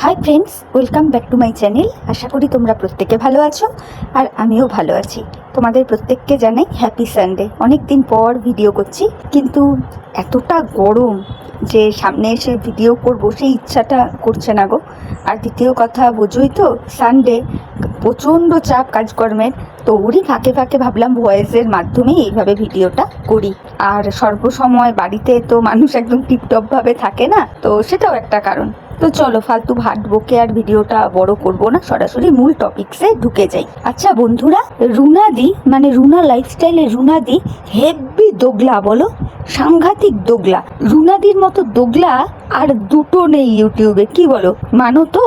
High friends, welcome back to my channel. আশা করি তোমরা প্রত্যেকে ভালো আছো আর আমিও ভালো আছি। তোমাদের প্রত্যেককে জানাই হ্যাপি সানডে। অনেক দিন পর ভিডিও করছি, কিন্তু এতটা গরম যে সামনে এসে ভিডিও করবো সেই ইচ্ছাটা করছে না গো। আর দ্বিতীয় কথা বোঝোই তো, সানডে প্রচণ্ড চাপ কাজকর্মের, তো ওরই ফাঁকে ফাঁকে ভাবলাম ভয়েসের মাধ্যমেই এইভাবে ভিডিওটা করি। আর সর্বসময় বাড়িতে তো মানুষ একদম টিপটপভাবে থাকে না, তো সেটাও একটা কারণ। তো চলো ফালতু ভাট বকে আর ভিডিওটা বড় করব না, সরাসরি মূল টপিকসে ঢুকে যাই। আচ্ছা বন্ধুরা, রুনাদি মানে রুনা লাইফস্টাইলের রুনাদি হেভি দোগলা, বলো সাংঘাতিক দোগলা। রুনাদির মতো দোগলা আর দুটো নেই ইউটিউবে, কি বলো? মানো তো?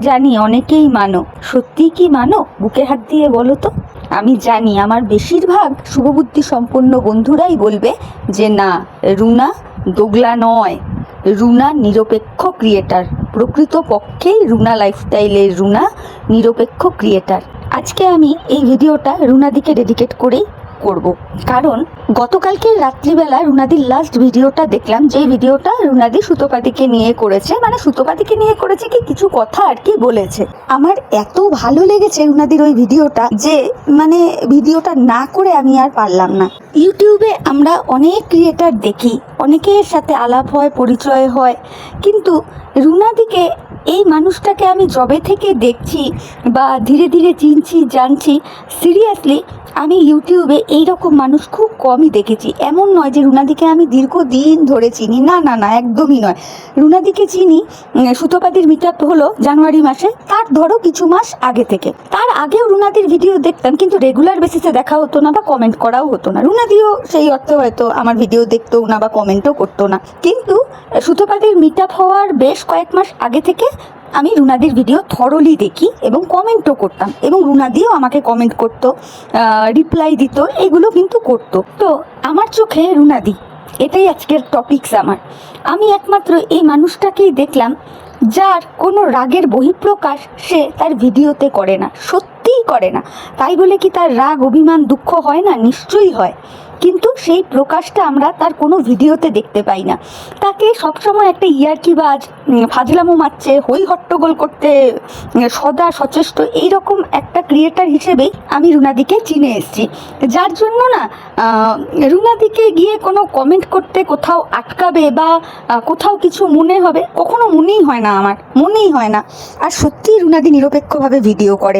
জানি অনেকেই মানো। সত্যি কি মানো? বুকে হাত দিয়ে বলো তো। আমি জানি আমার বেশিরভাগ শুভবুদ্ধি সম্পন্ন বন্ধুরাই বলবে যে না, রুনা দোগলা নয়, রুনা নিরপেক্ষ ক্রিয়েটার। প্রকৃতপক্ষেই রুনা লাইফস্টাইলের রুনা নিরপেক্ষ ক্রিয়েটার। আজকে আমি এই ভিডিওটা রুনাদিকে ডেডিকেট করেই করব, কারণ গতকালকে রাত্রিবেলা রুনাদির লাস্ট ভিডিওটা দেখলাম, যে ভিডিওটা রুনাদি সুতোপাদিকে নিয়ে করেছে। মানে সুতোপাদিকে নিয়ে করেছে কি, কিছু কথা আর কি বলেছে। আমার এত ভালো লেগেছে রুনাদির ওই ভিডিওটা যে মানে ভিডিওটা না করে আমি আর পারলাম না। ইউটিউবে আমরা অনেক ক্রিয়েটার দেখি, অনেকের সাথে আলাপ হয়, পরিচয় হয়, কিন্তু রুনাদিকে, এই মানুষটাকে আমি যবে থেকে দেখছি বা ধীরে ধীরে চিনছি, জানছি, সিরিয়াসলি আমি ইউটিউবে এই রকম মানুষ খুব কমই দেখেছি। এমন নয় যে রুনাদিকে আমি দীর্ঘদিন ধরে চিনি, না না না, একদমই নয়। রুনাদিকে চিনি, সুতোপাদির মিটআপ হলো জানুয়ারি মাসে, তার ধরো কিছু মাস আগে থেকে। তার আগেও রুনাদির ভিডিও দেখতাম, কিন্তু রেগুলার বেসিসে দেখা হতো না বা কমেন্ট করাও হতো না। রুনাদিও সেই অর্থে হয়তো আমার ভিডিও দেখতো না বা কমেন্টও করতো না, কিন্তু সুতোপাদির মিটআপ হওয়ার বেশ কয়েক মাস আগে থেকে আমি রুনাদির ভিডিও থরলি দেখি এবং কমেন্টও করতাম, এবং রুনাদিও আমাকে কমেন্ট করতো, রিপ্লাই দিত, এগুলো কিন্তু করতো। তো আমার চোখে রুনাদি, এটাই আজকের টপিকস আমার। আমি একমাত্র এই মানুষটাকেই দেখলাম যার কোনো রাগের বহিঃপ্রকাশ সে তার ভিডিওতে করে না, সত্যিই করে না। তাই বলে কি তার রাগ, অভিমান, দুঃখ হয় না? নিশ্চয়ই হয়, কিন্তু সেই প্রকাশটা আমরা তার কোনো ভিডিওতে দেখতে পাই না। তাকে সবসময় একটা ইয়ার্কিবাজ, ফাজলামো মারছে, হই হট্টগোল করতে সদা সচেষ্ট, এইরকম একটা ক্রিয়েটার হিসেবেই আমি রুনাদিকে চিনে এসেছি। যার জন্য না রুনাদিকে গিয়ে কোনো কমেন্ট করতে কোথাও আটকাবে বা কোথাও কিছু মনে হবে, কখনো মনেই হয় না, আমার মনেই হয় না। আর সত্যিই রুনাদি নিরপেক্ষভাবে ভিডিও করে।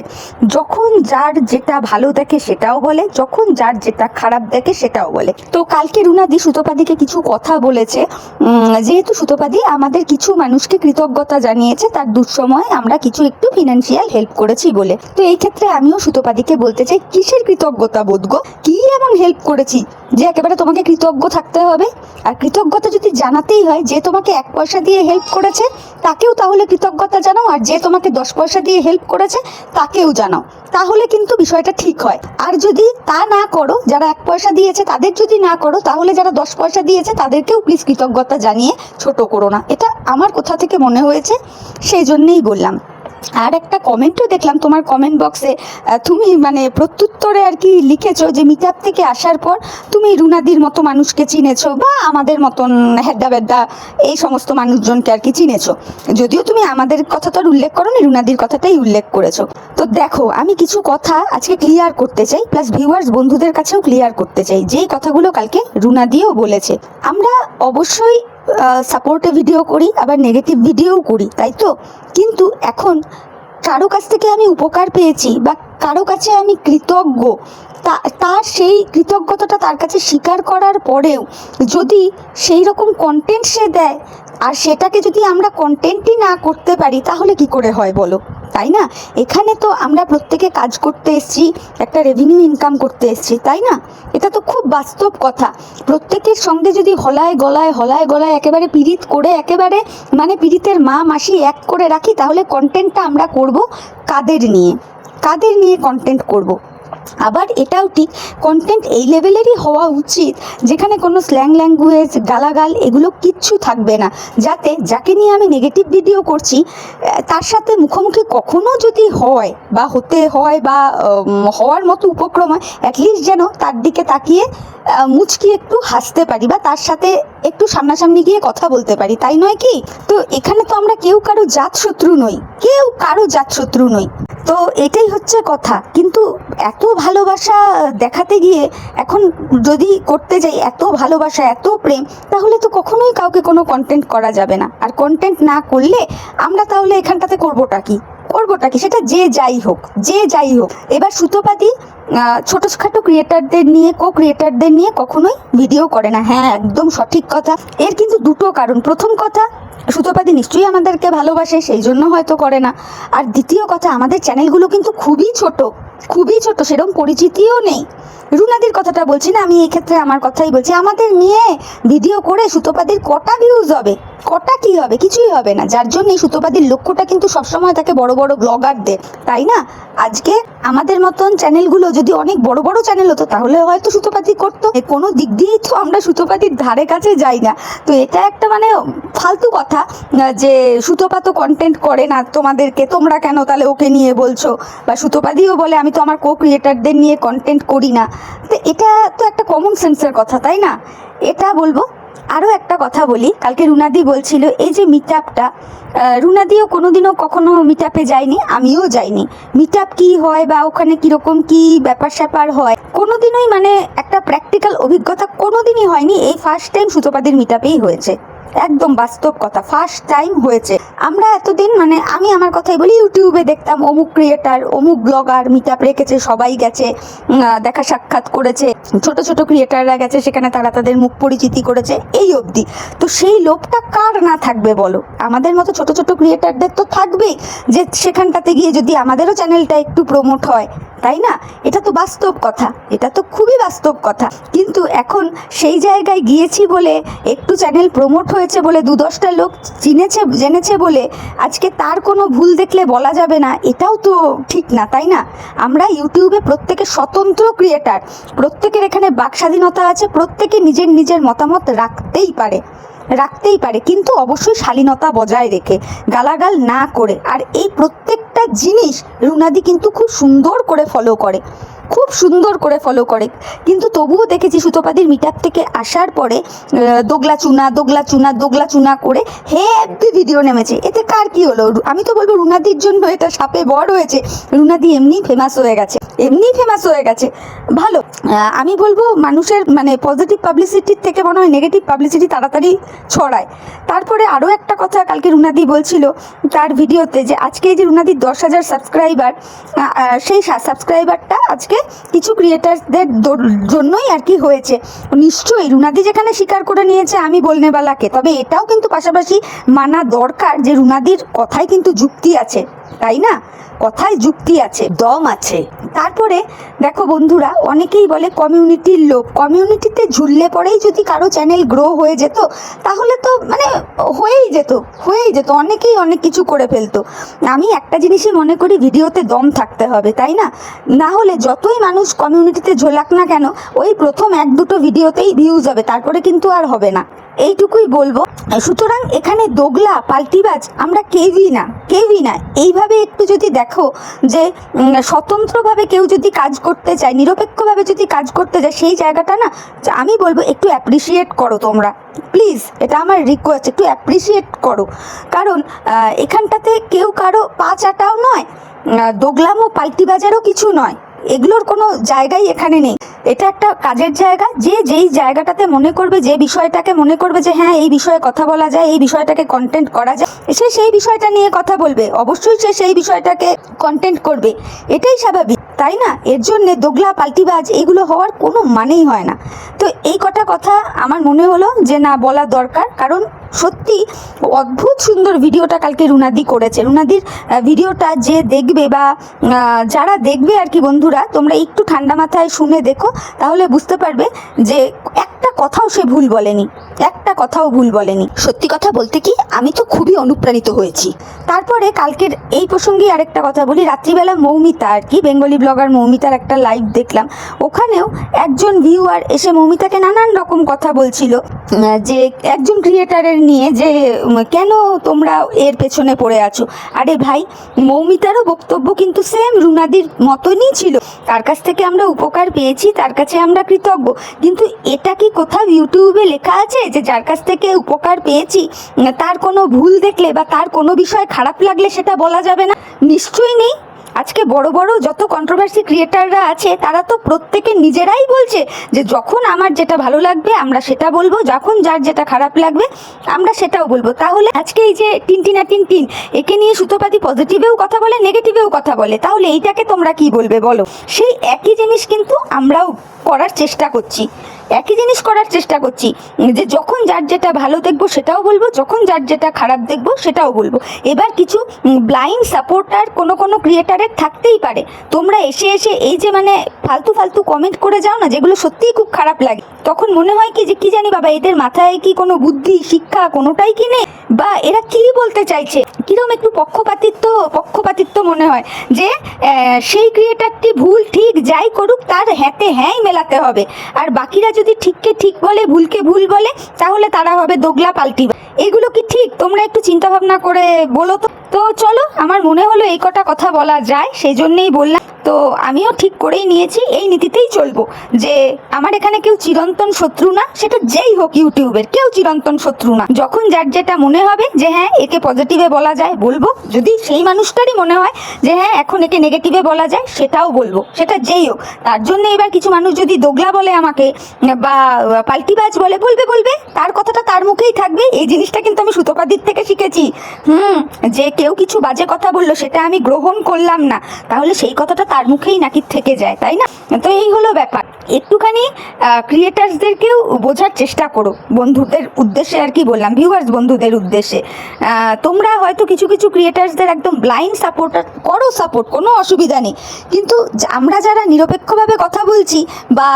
যখন যার যেটা ভালো দেখে সেটাও বলে, যখন যার যেটা খারাপ দেখে সেটাও বলে। তো কালকে রুনাদি সুতোপাদিকে কিছু কথা বলেছে, যেহেতু সুতোপাদি আমাদের কিছু মানুষকে কৃতজ্ঞতা জানিয়েছে তার দুঃসময়ে আমরা কিছু একটু ফিনান্সিয়াল হেল্প করেছি বলে। তো এই ক্ষেত্রে আমিও সুতোপাদিকে বলতে চাই, কিসের কৃতজ্ঞতা বোধ গো? কি এমন হেল্প করেছি যে একেবারে তোমাকে কৃতজ্ঞ থাকতে হবে? আর কৃতজ্ঞতা যদি জানাতেই হয়, যে তোমাকে 1 পয়সা দিয়ে হেল্প করেছে তাকেও তাহলে কৃতজ্ঞতা জানাও, আর যে তোমাকে 10 পয়সা দিয়ে হেল্প করেছে তাকেও জানাও, তাহলে কিন্তু বিষয়টা ঠিক হয়। আর যদি তা না করো, যারা 1 পয়সা দিয়েছে তাদের যদি না করো, তাহলে যারা 10 পয়সা দিয়েছে তাদেরকেও প্লিজ কৃতজ্ঞতা জানিয়ে ছোট করো না। এটা আমার কোথা থেকে মনে হয়েছে, সেই জন্যেই বললাম। আর একটা কমেন্টও দেখলাম তোমার কমেন্ট বক্সে, তুমি মানে প্রত্যুত্তরে আর কি লিখেছো যে মিটআপ থেকে আসার পর তুমি রুনাদির মতো মানুষকে চিনেছো, বা আমাদের মতন হেড্ডা বেড্ডা এই সমস্ত মানুষজনকে আর কি চিনেছো। যদিও তুমি আমাদের কথাটা উল্লেখ করো নি, রুনাদির কথাটাই উল্লেখ করেছো। তো দেখো, আমি কিছু কথা আজকে ক্লিয়ার করতে চাই, প্লাস ভিউয়ার্স বন্ধুদের কাছেও ক্লিয়ার করতে চাই, যেই কথাগুলো কালকে রুনাদিও বলেছে। আমরা অবশ্যই সাপোর্টে ভিডিও করি, আবার নেগেটিভ ভিডিও করি, তাই তো? কিন্তু এখন কারো কাছ থেকে আমি উপকার পেয়েছি বা কারো কাছে আমি কৃতজ্ঞ, তার সেই কৃতজ্ঞতাটা তার কাছে স্বীকার করার পরেও যদি সেই রকম কন্টেন্ট সে দেয়, আর সেটাকে যদি আমরা কন্টেন্টই না করতে পারি, তাহলে কি করে হয় বলো? তাই না? এখানে তো আমরা প্রত্যেকে কাজ করতে এসেছি, একটা রেভিনিউ ইনকাম করতে এসেছি, তাই না? এটা তো খুব বাস্তব কথা। প্রত্যেকের সঙ্গে যদি হলায় গলায় একেবারে পীড়িত করে, একেবারে মানে পীড়িতের মা মাসি এক করে রাখি, তাহলে কন্টেন্টটা আমরা করব কাদের নিয়ে কন্টেন্ট করব? আবার এটাও ঠিক, কন্টেন্ট এই লেভেলেরই হওয়া উচিত যেখানে কোনো স্ল্যাং ল্যাঙ্গুয়েজ, গালাগাল এগুলো কিচ্ছু থাকবে না, যাতে যাকে নিয়ে আমি নেগেটিভ ভিডিও করছি তার সাথে মুখোমুখি কখনো যদি হয় বা হতে হয় বা হওয়ার মতো উপক্রম হয়, অ্যাটলিস্ট যেন তার দিকে তাকিয়ে মুচকি একটু হাসতে পারি বা তার সাথে একটু সামনাসামনি গিয়ে কথা বলতে পারি, তাই নয় কি? তো এখানে তো আমরা কেউ কারো জাতশত্রু নই, কেউ কারো জাতশত্রু নই। তো এটাই হচ্ছে কথা। কিন্তু এত ভালোবাসা দেখাতে গিয়ে এখন যদি করতে যাই এত ভালোবাসা, এত প্রেম, তাহলে তো কখনোই কাউকে কোনো কন্টেন্ট করা যাবে না। আর কন্টেন্ট না করলে আমরা তাহলে এখানটাতে করবোটা কি? সেটা যে যাই হোক, যে যাই হোক। এবার সুতোপাদি ছোটখাটো ক্রিয়েটারদের নিয়ে, ক্রিয়েটারদের নিয়ে কখনোই ভিডিও করে না। হ্যাঁ, একদম সঠিক কথা। এর কিন্তু দুটো কারণ। প্রথম কথা, সুতোপাদি নিশ্চয়ই আমাদেরকে ভালোবাসে, সেই জন্য হয়তো করে না। আর দ্বিতীয় কথা, আমাদের চ্যানেলগুলো কিন্তু খুবই ছোট, সেরকম পরিচিতিও নেই। রুনাদির কথাটা বলছি না, আমি এই ক্ষেত্রে আমার কথাই বলছি। আমাদের নিয়ে ভিডিও করে সুতোপাদির কটা ভিউজ হবে, কটা কি হবে? কিছুই হবে না। যার জন্যই সুতোপাদির লক্ষ্যটা কিন্তু সবসময় থাকে বড় বড় ব্লগারদের, তাই না? আজকে আমাদের মতন চ্যানেলগুলো যদি অনেক বড় বড় চ্যানেল হতো তাহলে হয়তো সুতোপাদি করতো। কোনো দিক দিয়েই তো আমরা সুতোপাদির ধারে কাছে যাই না। তো এটা একটা মানে ফালতু কথা যে সুতোপা তো কন্টেন্ট করে না, তোমাদেরকে তোমরা কেন তাহলে ওকে নিয়ে বলছো? বা সুতোপাদিও বলে আমি তো আমার ক্রিয়েটারদের নিয়ে কন্টেন্ট করি না। তো এটা তো একটা কমন সেন্সের কথা, তাই না? এটা বলবো। আরও একটা কথা বলি, কালকে রুনাদি বলছিল এই যে মিট আপটা, রুনাদিও কোনোদিনও কখনো মিট আপে যায়নি, আমিও যাইনি। মিট আপ কী হয় বা ওখানে কীরকম কী ব্যাপার স্যাপার হয় কোনোদিনই মানে একটা প্র্যাকটিক্যাল অভিজ্ঞতা কোনোদিনই হয়নি। এই ফার্স্ট টাইম সুতোপাদির মিট আপেই হয়েছে। একদম বাস্তব কথা, ফার্স্ট টাইম হয়েছে। আমরা এতদিন মানে আমি আমার কথাই বলি, ইউটিউবে দেখতাম অমুক ক্রিয়েটার, অমুক ব্লগার মিট আপ রেখেছে, সবাই গেছে, দেখা সাক্ষাৎ করেছে, ছোট ছোট ক্রিয়েটাররা গেছে, সেখানে তারা তাদের মুখ পরিচিতি করেছে, এই অবধি। তো সেই লোভটা কার না থাকবে বলো? আমাদের মতো ছোট ছোট ক্রিয়েটারদের তো থাকবেই, যে সেখানটাতে গিয়ে যদি আমাদেরও চ্যানেলটা একটু প্রমোট হয়, তাই না? এটা তো বাস্তব কথা, এটা তো খুবই বাস্তব কথা। কিন্তু এখন সেই জায়গায় গিয়েছি বলে, একটু চ্যানেল প্রমোট হয়েছে বলে, 2-10টা লোক চিনেছে, জেনেছে বলে আজকে তার কোনো ভুল দেখলে বলা যাবে না, এটাও তো ঠিক না, তাই না? আমরা ইউটিউবে প্রত্যেকে স্বতন্ত্র ক্রিয়েটার, প্রত্যেকের এখানে বাক স্বাধীনতা আছে, প্রত্যেকে নিজের নিজের মতামত রাখতেই পারে, কিন্তু অবশ্যই শালীনতা বজায় রেখে, গালাগাল না করে। আর এই প্রত্যেকটা জিনিস রুনাদি কিন্তু খুব সুন্দর করে ফলো করে, কিন্তু তবুও দেখেছি সুতোপাদির মিট আপ থেকে আসার পরে দোগলা চুনা করে হেভি ভিডিও নেমেছে। এতে কার কি হলো? আমি তো বলবো রুনাদির জন্য এটা সাপে বড় হয়েছে। রুনাদি এমনি ফেমাস হয়ে গেছে, ভালো। আমি বলবো মানুষের মানে পজিটিভ পাবলিসিটির থেকে মনে হয় নেগেটিভ পাবলিসিটি তাড়াতাড়ি ছড়ায়। তারপরে আরও একটা কথা কালকে রুনাদি বলছিল তার ভিডিওতে, যে আজকে যে রুনাদির 10,000 সাবস্ক্রাইবার, সেই সাবস্ক্রাইবারটা আজকে কিছু ক্রিয়েটারদের জন্যই আর কি হয়েছে। নিশ্চয়ই রুনাদি যেখানে স্বীকার করে নিয়েছে আমি বলনেবালাকে, তবে এটাও কিন্তু পাশাপাশি মানা দরকার যে রুনাদির কথায় কিন্তু যুক্তি আছে, তাই না? কথায় যুক্তি আছে, দম আছে। তারপরে দেখো বন্ধুরা, অনেকেই বলে কমিউনিটির লোক, কমিউনিটিতে ঝুললে পরেই যদি কারো চ্যানেল গ্রো হয়ে যেত তাহলে তো মানে হয়েই যেত, অনেকেই অনেক কিছু করে ফেলতো। আমি একটা জিনিসই মনে করি, ভিডিওতে দম থাকতে হবে, তাই না? না হলে যতই মানুষ কমিউনিটিতে ঝোলাক না কেন, ওই প্রথম 1-2 ভিডিওতেই ভিউজ হবে, তারপরে কিন্তু আর হবে না, এইটুকুই বলবো। সুতরাং এখানে দোগলা পাল্টিবাজ আমরা কেউই না। এইভাবে একটু যদি দেখো যে স্বতন্ত্রভাবে কেউ যদি কাজ করতে চায়, নিরপেক্ষভাবে যদি কাজ করতে যায়, সেই জায়গাটা না আমি বলবো একটু অ্যাপ্রিসিয়েট করো তোমরা, প্লিজ। এটা আমার রিকোয়েস্ট, একটু অ্যাপ্রিসিয়েট করো। কারণ এখানটাতে কেউ কারো পা চাটাও নয়, দোগলামো পাল্টিবাজারও কিছু নয়, এগুলোর কোনো জায়গাই এখানে নেই। এটা একটা কাজের জায়গা, যে যেই জায়গাটাতে মনে করবে, যে বিষয়টাকে মনে করবে যে হ্যাঁ এই বিষয়ে কথা বলা যায়, এই বিষয়টাকে কন্টেন্ট করা যায়, সে সেই বিষয়টা নিয়ে কথা বলবে, অবশ্যই সে সেই বিষয়টাকে কন্টেন্ট করবে, এটাই স্বাভাবিক, তাই না? এর জন্যে দোগলা পাল্টিবাজ এগুলো হওয়ার কোনো মানেই হয় না। তো এই কটা কথা আমার মনে হলো যে না, বলা দরকার। কারণ সত্যি অদ্ভুত সুন্দর ভিডিওটা কালকে রুনাদি করেছে। রুনাদির ভিডিওটা যে দেখবে বা যারা দেখবে আর কি, বন্ধুরা তোমরা একটু ঠান্ডা মাথায় শুনে দেখো, তাহলে বুঝতে পারবে যে একটা কথাও সে ভুল বলেনি, একটা কথাও ভুল বলেনি। সত্যি কথা বলতে কি আমি তো খুবই অনুপ্রাণিত হয়েছি। তারপরে কালকের এই প্রসঙ্গে আরেকটা কথা বলি, রাত্রিবেলা মৌমিতা আর কি বেঙ্গলি ব্লগার মৌমিতার একটা লাইভ দেখলাম, ওখানেও একজন ভিউয়ার এসে মৌমিতাকে নানান রকম কথা বলছিল যে একজন ক্রিয়েটারের নিয়ে, যে কেন তোমরা এর পেছনে পড়ে আছো। আরে ভাই, মৌমিতারও বক্তব্য কিন্তু সেম রুনাদির মতনই ছিল, তার কাছ থেকে আমরা উপকার পেয়েছি, তার কাছে আমরা কৃতজ্ঞ। কিন্তু এটা কি কোথাও ইউটিউবে লেখা আছে যে যার কাছ থেকে উপকার পেয়েছি তার কোনো ভুল দেখলে বা তার কোনো বিষয় খারাপ লাগলে সেটা বলা যাবে না? নিশ্চয়ই নেই। আজকে বড় বড় যত কন্ট্রোভার্সি ক্রিয়েটাররা আছে তারা তো প্রত্যেকে নিজেরাই বলছে যে যখন আমার যেটা ভালো লাগবে আমরা সেটা বলবো, যখন যার যেটা খারাপ লাগবে আমরা সেটাও বলবো। তাহলে আজকে এই যে টিনটিনা টিনটিন, একে নিয়ে সুতোপাতি পজিটিভেও কথা বলে নেগেটিভেও কথা বলে, তাহলে এইটাকে তোমরা কি বলবে বলো? সেই একই জিনিস কিন্তু আমরাও করার চেষ্টা করছি, একই জিনিস করার চেষ্টা করছি যে যখন যার যেটা ভালো দেখবো সেটাও বলবো, যখন যার যেটা খারাপ দেখবো সেটাও বলবো। এবার কিছু ব্লাইন্ড সাপোর্টার কোনো ক্রিয়েটারের থাকতেই পারে, তোমরা এসে এসে এই যে মানে ফালতু ফালতু কমেন্ট করে যাও না, যেগুলো সত্যিই খুব খারাপ লাগে। তখন মনে হয় কি যে কি জানি বাবা, এদের মাথায় কি কোনো বুদ্ধি শিক্ষা কোনোটাই কি নেই, বা এরা কি বলতে চাইছে, কিরকম একটু পক্ষপাতিত্ব মনে হয় যে সেই ক্রিয়েটারটি ভুল ঠিক যাই করুক তার হ্যাঁতে হ্যাঁই মেলাতে হবে, আর বাকিরা যদি ঠিককে ঠিক বলে ভুলকে ভুল বলে তাহলে তারা হবে দোগলা পাল্টি। এগুলো কি ঠিক? তোমরা একটু চিন্তা ভাবনা করে বলো তো। তো চলো, আমার মনে হলো এই কটা কথা বলা যায়, সেই জন্যেই বললাম। তো আমিও ঠিক করেই নিয়েছি, এই নীতিতেই চলবো যে আমার এখানে কেউ চিরন্তন শত্রু না, সেটা যেই হোক ইউটিউবের কেউ চিরন্তন শত্রু না। যখন যার যেটা মনে হবে যে হ্যাঁ একে পজিটিভে বলা যায় বলবো, যদি সেই মানুষটারই মনে হয় যে হ্যাঁ এখন একে নেগেটিভে বলা যায় সেটাও বলবো, সেটা যেই হোক। তার জন্য এবার কিছু মানুষ যদি দোগলা বলে আমাকে বা পাল্টিবাজ বলে, বলবে, তার কথাটা তার মুখেই থাকবে। এই জিনিসটা কিন্তু আমি সুতোপাদির থেকে শিখেছি। যে কেউ কিছু বাজে কথা বললো সেটা আমি গ্রহণ করলাম না, তাহলে সেই কথাটা তার মুখেই নাকি থেকে যায়, তাই না? তো এই হলো ব্যাপার। একটুখানি ক্রিয়েটার্সদেরকেও বোঝার চেষ্টা করো, বন্ধুদের উদ্দেশ্যে আর কি বললাম, ভিউয়ার্স বন্ধুদের উদ্দেশ্যে। তোমরা হয়তো কিছু ক্রিয়েটার্সদের একদম ব্লাইন্ড সাপোর্টার করো, সাপোর্ট কোনো অসুবিধা নেই, কিন্তু আমরা যারা নিরপেক্ষভাবে কথা বলছি বা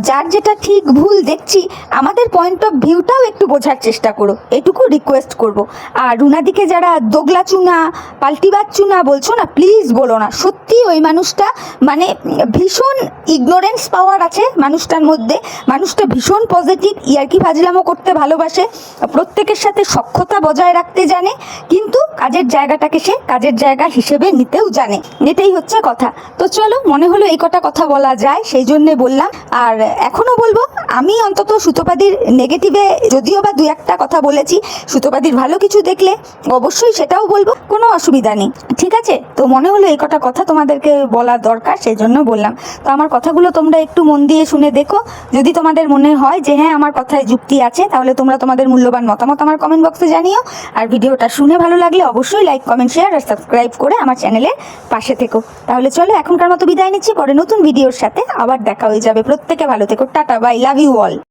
যার যেটা ঠিক ভুল দেখছি, আমাদের পয়েন্ট অফ ভিউটাও একটু বোঝার চেষ্টা করো, এটুকু রিকোয়েস্ট করব। আর রুনাদিকে যারা দোগলা চুনা পাল্টিবাজ চুনা বলছো না, প্লিজ বলো না। সত্যি ওই মানুষটা মানে ভীষণ ইগনোরেন্স পাওয়ার আছে মানুষটার মধ্যে, মানুষটা ভীষণ পজিটিভ, ইয়ার্কি ফাজলামও করতে ভালোবাসে, প্রত্যেকের সাথে সখ্যতা বজায় রাখতে জানে, কিন্তু কাজের জায়গাটাকে সে কাজের জায়গা হিসেবে নিতেও জানে, এটাই হচ্ছে কথা। তো চলো, মনে হলো এই কটা কথা বলা যায় সেই জন্যে বললাম। আর এখনও বলবো, আমি অন্তত সুতোপাদির নেগেটিভে যদিও বা দু একটা কথা বলেছি, সুতোপাদির ভালো কিছু দেখলে অবশ্যই সেটাও বলবো, কোনো অসুবিধা নেই, ঠিক আছে? তো মনে হলো এই কটা কথা তোমাদেরকে বলা দরকার, সেই জন্য বললাম। তো আমার কথাগুলো তোমরা একটু মন দিয়ে শুনে দেখো, যদি তোমাদের মনে হয় যে হ্যাঁ আমার কথায় যুক্তি আছে, তাহলে তোমরা তোমাদের মূল্যবান মতামত আমার কমেন্ট বক্সে জানিও। আর ভিডিওটা শুনে ভালো লাগলে অবশ্যই লাইক, কমেন্ট, শেয়ার আর সাবস্ক্রাইব করে আমার চ্যানেলের পাশে থেকো। তাহলে চলো, এখনকার মতো বিদায় নিচ্ছি, পরে নতুন ভিডিওর সাথে আবার দেখা হয়ে যাবে। প্রত্যেকে ভালো থেকো, tata, bye, love you all.